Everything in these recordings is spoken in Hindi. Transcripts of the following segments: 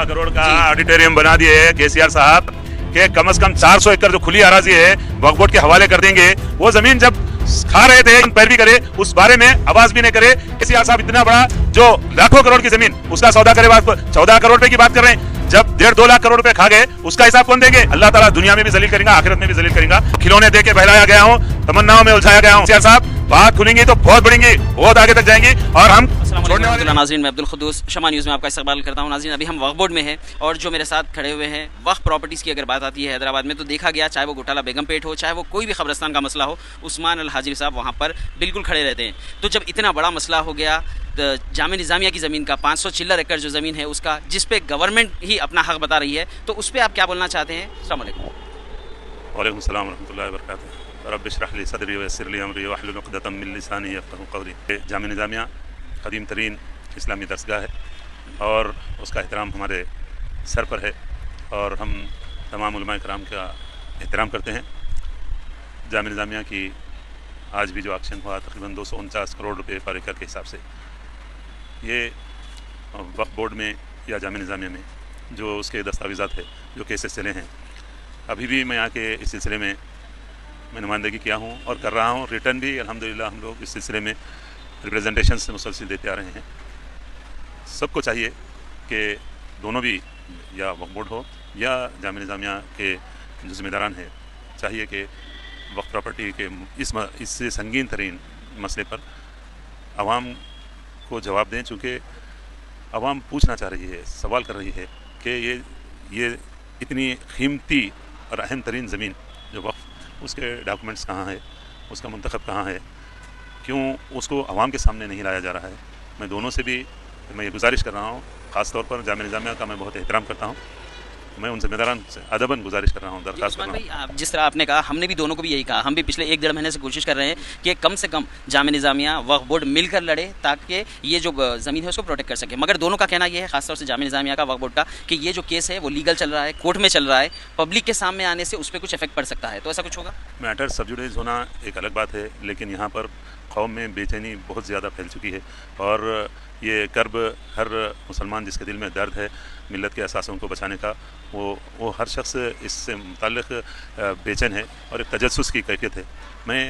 14 करोड़ का ऑडिटोरियम बना दिए है केसीआर साहब के कम से कम 400 एकड़ जो खुली अराजी है वक्फ बोर्ड के हवाले कर देंगे। वो जमीन जब खा रहे थे पैरवी करे उस बारे में आवाज भी नहीं करे। केसीआर साहब इतना बड़ा जो लाखों करोड़ की जमीन उसका सौदा करे, बात 14 करोड़ रुपए की बात कर रहे हैं। जब 1.5-2 लाख करोड़ रुपए खा गए उसका हिसाब कौन देंगे? अल्लाह ताला दुनिया में भी जलील करेगा, आखिरत में भी जलील करेगा। खिलौने दे के बहलाया गया हूँ, तमन्नाओं में उलझाया गया हूँ। केसीआर साहब बात खुलेंगी तो बहुत बढ़ेंगी, बहुत आगे तक जाएंगी और हम छोड़ने वाले। नाज़रीन, मैं अब्दुल खुद्दूस शमा न्यूज़ में आपका इस्तकबाल करता हूँ। नाज़रीन, अभी हम वक्फ बोर्ड में हैं और जो मेरे साथ खड़े हुए हैं, वक्फ प्रॉपर्टीज़ की अगर बात आती है हैदराबाद में तो देखा गया, चाहे वो घोटाला बेगमपेट हो, चाहे वो कोई भी कब्रिस्तान का मसला हो, उस्मान अल हाजिरी साहब वहाँ पर बिल्कुल खड़े रहते हैं। तो जब इतना बड़ा मसला हो गया जामिया निज़ामिया की ज़मीन का 500 चिल्लर एकड़ जो ज़मीन है उसका, जिस पे गवर्नमेंट ही अपना हक बता रही है, तो उस पर आप क्या बोलना चाहते हैं? अस्सलाम वालेकुम। वालेकुम सलाम व रहमतुल्लाहि व बरकातुहू। रब्बि इश्रह ली सदरी व यस्सिर ली अमरी वहलुल उक़दतम मिन लिसानी यफ़क़हू क़ौली। जामिया निज़ामिया क़दीम तरीन इस्लामी दरसगाह है और उसका एहतराम हमारे सर पर है और हम तमाम उलमाए कराम का एहतराम करते हैं। जामिया निज़ामिया की आज भी जो एक्शन हुआ तकरीबन 249 करोड़ रुपए पारिकर के हिसाब से, ये वक्फ बोर्ड में या जामिया निज़ामिया में जो उसके दस्तावेज़ात है, जो केसेस चले हैं, अभी भी मैं यहाँ के इस सिलसिले में मैं नुमाइंदगी किया हूँ और कर रहा हूँ। रिटर्न भी अल्हम्दुलिल्लाह हम लोग इस सिलसिले में रिप्रेजेंटेशन से मुसलसल देते आ रहे हैं। सबको चाहिए कि दोनों भी, या वक्फ बोर्ड हो या जामिया निज़ामिया के जो ज़िम्मेदारान हैं, चाहिए कि वक्फ प्रॉपर्टी के इससे संगीन तरीन मसले पर आवाम को जवाब दें, चूँकि आवाम पूछना चाह रही है, सवाल कर रही है कि ये इतनी कीमती और अहम तरीन ज़मीन जो वक्फ, उसके डॉक्यूमेंट्स कहाँ है, उसका मुंतखब कहाँ है, क्यों उसको आवाम के सामने नहीं लाया जा रहा है। मैं दोनों से भी मैं ये गुजारिश कर रहा हूँ, ख़ास तौर पर जामिया निज़ामिया का मैं बहुत एहतराम करता हूँ, मैं उन ज़िम्मेदारान से अदबन गुजारिश कर रहा हूँ, दरख्वास्त कर रहा हूँ। भाई, जिस तरह आपने कहा, हमने भी दोनों को भी यही कहा। हम भी पिछले 1-1.5 महीने से कोशिश कर रहे हैं कि कम से कम जामिया निज़ामिया वक्फ बोर्ड मिलकर लड़े ताकि ये जो ज़मीन है उसको प्रोटेक्ट कर सके। मगर दोनों का कहना ये है, खासतौर से जामिया निज़ामिया का, वक्फ बोर्ड का, कि ये जो केस है वो लीगल चल रहा है, कोर्ट में चल रहा है, पब्लिक के सामने आने से उस पर कुछ इफेक्ट पड़ सकता है। तो ऐसा कुछ होगा? मैटर सब जुडिस होना एक अलग बात है, लेकिन यहाँ पर कौम में बेचैनी बहुत ज़्यादा फैल चुकी है और ये कर्ब हर मुसलमान जिसके दिल में दर्द है मिल्लत के असासों को बचाने का, वो हर शख्स इससे मुताल्लिक़ बेचैन है और एक तजस्सुस की कैफियत है। मैं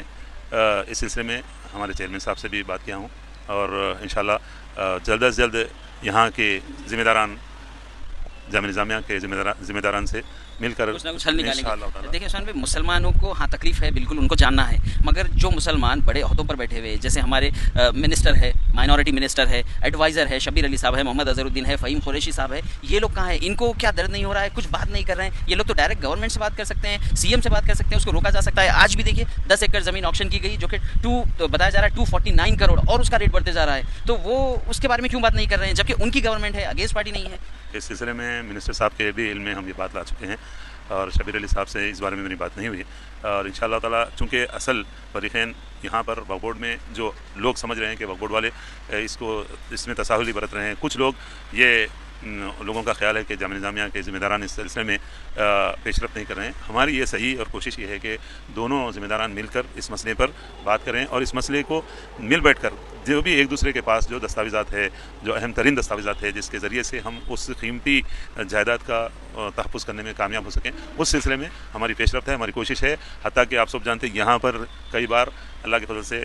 इस सिलसिले में हमारे चेयरमैन साहब से भी बात किया हूँ और इंशाल्लाह जल्द अज जल्द यहाँ के ज़िम्मेदारान, जामिया निज़ामिया के ज़िम्मेदारान से मिलकर कुछ ना कुछ हल निकालेंगे। देखिए उस्मान भाई, मुसलमानों को हाँ तकलीफ़ है, बिल्कुल उनको जानना है, मगर जो मुसलमान बड़े अहदों पर बैठे हुए, जैसे हमारे मिनिस्टर है, माइनॉरिटी मिनिस्टर है, एडवाइज़र है, शब्बीर अली साहब है, मोहम्मद अज़हरुद्दीन है, फ़हीम कुरैशी साहब है, ये लोग कहाँ हैं? इनको क्या दर्द नहीं हो रहा है? कुछ बात नहीं कर रहे हैं? ये लोग तो डायरेक्ट गवर्नमेंट से बात कर सकते हैं, CM से बात कर सकते हैं, उसको रोका जा सकता है। आज भी देखिए 10 एकड़ ज़मीन ऑक्शन की गई जो कि बताया जा रहा है 249 करोड़ और उसका रेट बढ़ते जा रहा है। तो वो उसके बारे में क्यों बात नहीं कर रहे हैं जबकि उनकी गवर्नमेंट है, अगेंस्ट पार्टी नहीं है? इस सिलसिले में मिनिस्टर साहब के भी इल्म में हम ये बात ला चुके हैं और शब्बीर अली साहब से इस बारे में मेरी बात नहीं हुई और इंशाअल्लाह ताला, चूँकि असल फरीक़ैन यहाँ पर वक्फ बोर्ड में जो लोग समझ रहे हैं कि वक्फ बोर्ड वाले इसमें तसाहुली बरत रहे हैं, कुछ लोग ये लोगों का ख्याल है कि जामिया निज़ामिया के ज़िम्मेदारान इस सिलसिले में पेशरफ नहीं कर रहे हैं। हमारी ये सही और कोशिश ये है कि दोनों ज़िम्मेदारान मिलकर इस मसले पर बात करें और इस मसले को मिल बैठकर जो भी एक दूसरे के पास जो दस्तावेज़ात है, जो अहम तरीन दस्तावेज़ात है, जिसके ज़रिए से हम उस कीमती जायदाद का तहफ़्फ़ुज़ करने में कामयाब हो सकें, उस सिलसिले में हमारी पेशरफ्त है, हमारी कोशिश है। हत्ता कि आप सब जानते हैं यहाँ पर कई बार अल्लाह के फजल से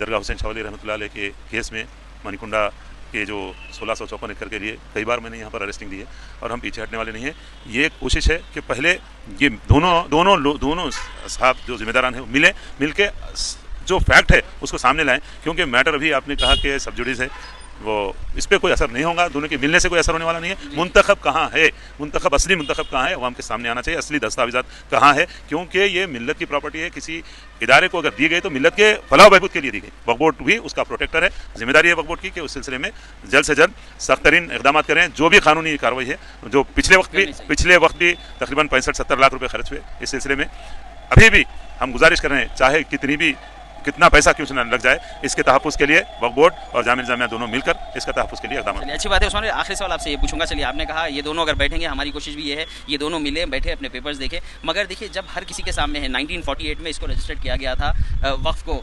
दरगाह हुसैन शाह वली रहमतुल्लाह अलैह के केस में मणिकुंडा के जो 1654 एकड़ के लिए कई बार मैंने यहाँ पर अरेस्टिंग दी है और हम पीछे हटने वाले नहीं हैं। ये कोशिश है कि पहले ये दोनों साहब जो ज़िम्मेदारान हैं मिल के जो फैक्ट है उसको सामने लाएं, क्योंकि मैटर अभी आपने कहा कि सब जुडिस है, वो इस पर कोई असर नहीं होगा, दोनों के मिलने से कोई असर होने वाला नहीं है। मुंतखब कहाँ है, मुंतखब असली मुंतखब कहाँ है, अवाम के सामने आना चाहिए, असली दस्तावेज़ात कहाँ है, क्योंकि ये मिल्लत की प्रॉपर्टी है। किसी इदारे को अगर दी गई तो मिल्लत के फलाह बहबूद के लिए दी गई। वक्फ बोर्ड भी उसका प्रोटेक्टर है, जिम्मेदारी है वक्फ बोर्ड की कि उस सिलसिले में जल्द से जल्द सख्त तरीन इक़दाम करें। जो भी कानूनी कार्रवाई है, जो पिछले वक्त भी तकरीबन 65-70 लाख रुपये खर्च हुए इस सिलसिले में, अभी भी हम गुजारिश कर रहे हैं, चाहे कितनी भी कितना पैसा क्यों न लग जाए, इसके तहफ़्फ़ुज़ के लिए वक्फ बोर्ड और जामिया निज़ामिया दोनों मिलकर इसका तहफ़्फ़ुज़ के लिए इक़दाम। चलिए अच्छी बात है उस्मान। आखिरी सवाल आपसे ये पूछूंगा, चलिए आपने कहा ये दोनों अगर बैठेंगे, हमारी कोशिश भी ये है ये दोनों मिले बैठे अपने पेपर्स देखें, मगर देखिए जब हर किसी के सामने है 1948 में इसको रजिस्टर्ड किया गया था, वक्फ को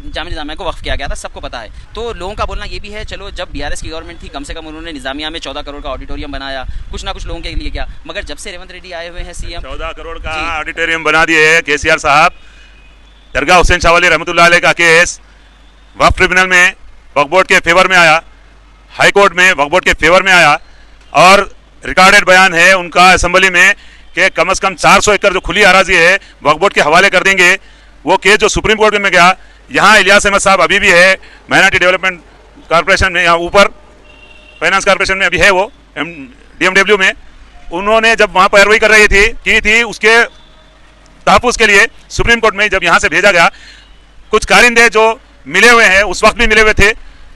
जामिया निज़ामिया को वक्फ किया गया था, सबको पता है। तो लोगों का बोलना ये भी है चलो जब BRS की गवर्नमेंट थी कम से कम उन्होंने निज़ामिया में 14 करोड़ का ऑडिटोरियम बनाया, कुछ ना कुछ लोगों के लिए किया, मगर जब से रेवंत रेड्डी आए हुए हैं सीएम, 14 करोड़ का ऑडिटोरियम बना दिए है KCR साहब। दरगाह हुसैन शाह वली रहमतुल्लाह अलैह का केस वक्फ ट्रिब्यूनल में वक्फ बोर्ड के फेवर में आया, हाई कोर्ट में वक्फ बोर्ड के फेवर में आया, और रिकॉर्डेड बयान है उनका असेंबली में कि कम से कम 400 एकड़ जो खुली अराजी है वक्फ बोर्ड के हवाले कर देंगे। वो केस जो सुप्रीम कोर्ट में गया, यहाँ इलियास अहमद साहब अभी भी है माइनॉरिटी डेवलपमेंट कॉर्पोरेशन में, यहाँ ऊपर फाइनेंस कॉर्पोरेशन में अभी है, वो DMW में, उन्होंने जब वहाँ पैरवी कर रही थी उसके तहफ़्फ़ुज़ के लिए सुप्रीम कोर्ट में जब यहाँ से भेजा गया, कुछ कारिंदे जो मिले हुए हैं उस वक्त भी मिले हुए थे,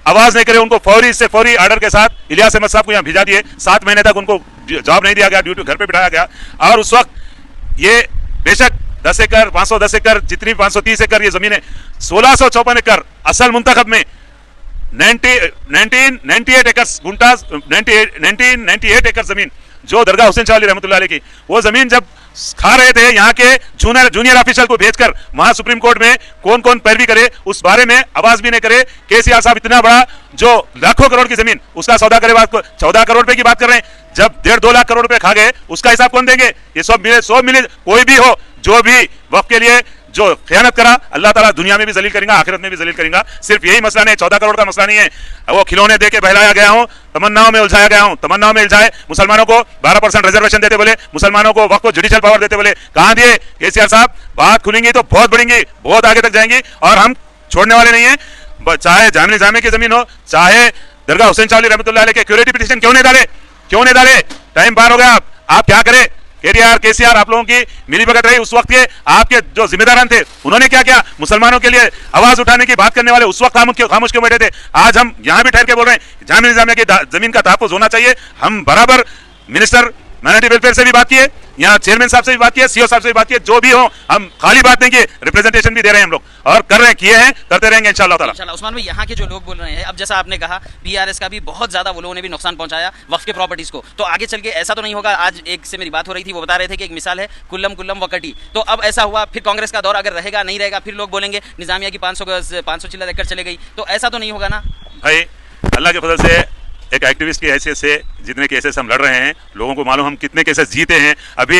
आवाज़ नहीं करे, उनको फौरी ऑर्डर के साथ इलियास अहमद साहब को यहाँ भेजा दिए। 7 महीने तक उनको जॉब नहीं दिया गया, ड्यूटी घर पे बिठाया गया। और उस वक्त ये बेशक 10 एकड़ 510 एकड़ जितनी 530 एकड़ ये ज़मीन है, 1654 एकड़ असल मुंतखब में 1998 एकड़ गुंटास 1998 एकड़ ज़मीन जो दरगाह हुसैन शाह वली रहमतुल्लाह अलैह की, वो ज़मीन जब खा रहे थे, यहाँ के जूनियर ऑफिसर को भेजकर वहां सुप्रीम कोर्ट में कौन कौन पैरवी करे उस बारे में आवाज भी नहीं करे। KCR साहब इतना बड़ा जो लाखों करोड़ की जमीन उसका सौदा करे, बात को 14 करोड़ रुपए की बात कर रहे हैं, जब 1.5-2 लाख करोड़ रुपए खा गए उसका हिसाब कौन देंगे? ये सब मिले कोई भी हो जो भी वक्त के लिए जो खयानत करा, अल्लाह ताला दुनिया में भी जलील करेगा, आखिरत में भी जलील करेगा। सिर्फ यही मसला नहीं, 14 करोड़ का मसला नहीं है, वो खिलौने दे के बहलाया गया हूं, तमन्नाओं में उलझाया गया हूं, तमन्नाओं में उलझाए, मुसलमानों को 12% रिजर्वेशन देते बोले, मुसलमानों को वक्त को जुडिशियल पावर देते बोले, कहां दिए KCR साहब? बात खुलेंगी तो बहुत बढ़ेंगी, बहुत आगे तक जाएंगी, और हम छोड़ने वाले नहीं है। चाहे जामिया निज़ामिया की जमीन हो, चाहे दरगाह हुसैन शाह वली रहमतुल्लाह अलैह के क्यूरेटिव पिटीशन क्यों नहीं डाले? टाइम पार हो गया, आप क्या करें? KCR आप लोगों की मिली भगत रही, उस वक्त के आपके जो जिम्मेदारान थे उन्होंने क्या किया? मुसलमानों के लिए आवाज उठाने की बात करने वाले उस वक्त खामोश क्यों बैठे थे? आज हम यहाँ भी ठहर के बोल रहे हैं जामिया निज़ामिया की जमीन का तहफ़्फ़ुज़ होना चाहिए। हम बराबर मिनिस्टर माइनॉरिटी वेलफेयर से भी बात किए, यहाँ चेयरमैन साहब से भी बात किए, CO साहब से भी बात किए, जो भी हो हम खाली बात नहीं किए, रिप्रेजेंटेशन भी दे रहे हैं हम लोग, और कर रहे हैं, किए हैं, करते रहेंगे इंशाअल्लाह ताला। इंशाअल्लाह। उस्मान भाई, यहाँ के जो लोग बोल रहे हैं, अब जैसा आपने कहा BRS का भी बहुत ज्यादा वो लोगों ने भी नुकसान पहुंचाया वक्फ के प्रॉपर्टीज को, तो आगे चल के ऐसा तो नहीं होगा? आज एक से मेरी बात हो रही थी, वो बता रहे थे कि एक मिसाल है कुल्लम वकटी, तो अब ऐसा हुआ फिर कांग्रेस का दौर अगर रहेगा नहीं रहेगा, फिर लोग बोलेंगे निज़ामिया की 500 चिल्लर एकड़ चले गई, तो ऐसा तो नहीं होगा ना? भाई अल्लाह के फजल से एक एक्टिविस्ट की हैसियत से जितने केसेस हम लड़ रहे हैं, लोगों को मालूम हम कितने केसेस जीते हैं। अभी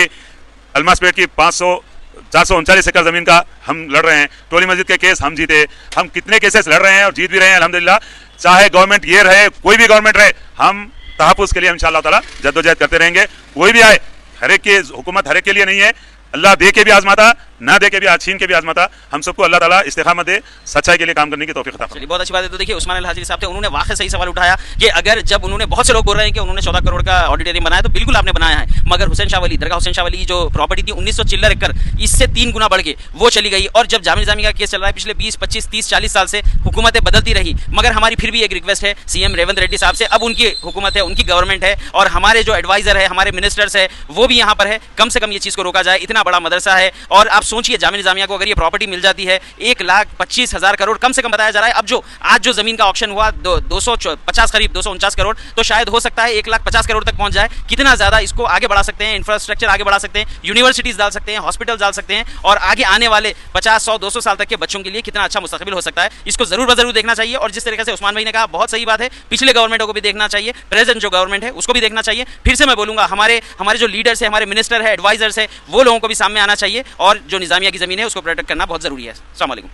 अलमासपेट की 439 एकड़ जमीन का हम लड़ रहे हैं, टोली मस्जिद के केस हम जीते, हम कितने केसेस लड़ रहे हैं और जीत भी रहे हैं अल्हम्दुलिल्लाह। चाहे गवर्नमेंट ये रहे, कोई भी गवर्नमेंट रहे, हम तहफ़्फ़ुज़ के लिए इंशाअल्लाह ताला जद्दोजहद करते रहेंगे। कोई भी आए, हर एक की हुकूमत हर एक के लिए नहीं है, अल्लाह दे के भी आजमाता, ना दे के भी छीन के भी आजमाता। हम सबको अल्लाह ताला इस्तिक़ामत दे, सच्चाई के लिए काम करने की तौफ़ीक़ अता फरमाए। चलिए बहुत अच्छी बात है। तो देखिए उस्मान अल-हाजिरी साहब थे, उन्होंने वाकई सही सवाल उठाया कि अगर जब उन्होंने, बहुत से लोग बोल रहे हैं कि उन्होंने 14 करोड़ का ऑडिटोरियम बनाया, तो बिल्कुल आपने बनाया है, मगर हुसैन शाह वली दरगाह हुसैन शाह वली जो प्रॉपर्टी थी 1900 चिल्लर एकड़, इससे 3 गुना बढ़ के वो चली गई। और जब जामिया निज़ामिया का केस चल रहा है पिछले 20, 25, 30, 40 साल से हुकूमतें बदलती रही, मगर हमारी फिर भी एक रिक्वेस्ट है CM रेवंत रेड्डी साहब से, अब उनकी हुकूमत है, उनकी गवर्नमेंट है, और हमारे जो एडवाइजर है, हमारे मिनिस्टर्स है, वो भी यहाँ पर है, कम से कम ये चीज़ को रोका जाए। इतना बड़ा मदरसा है, और आप सोचिए जामिया निज़ामिया को अगर ये प्रॉपर्टी मिल जाती है 1,25,000 करोड़ कम से कम बताया जा रहा है। अब जो आज जो जमीन का ऑक्शन हुआ 250 करीब 249 करोड़, तो शायद हो सकता है 1,50,000 करोड़ तक पहुंच जाए। कितना ज्यादा इसको आगे बढ़ा सकते हैं, इंफ्रास्ट्रक्चर आगे बढ़ा सकते हैं, यूनिवर्सिटीज डाल सकते हैं, हॉस्पिटल डाल सकते हैं, और आगे आने वाले 50, 100, 200 साल तक के बच्चों के लिए कितना अच्छा मुस्तकबिल हो सकता है। इसको जरूर देखना चाहिए। और जिस तरीके से उस्मान भाई ने कहा, बहुत सही बात है, पिछले गवर्नमेंटों को भी देखना चाहिए, प्रेजेंट जो गवर्नमेंट है उसको भी देखना चाहिए। फिर से मैं बोलूंगा, हमारे जो लीडर्स है, हमारे मिनिस्टर है, एडवाइजर्स है, वो लोगों को भी सामने आना चाहिए, और जो निज़ामिया की ज़मीन है उसको प्रोटेक्ट करना बहुत ज़रूरी है। अस्सलाम वालेकुम।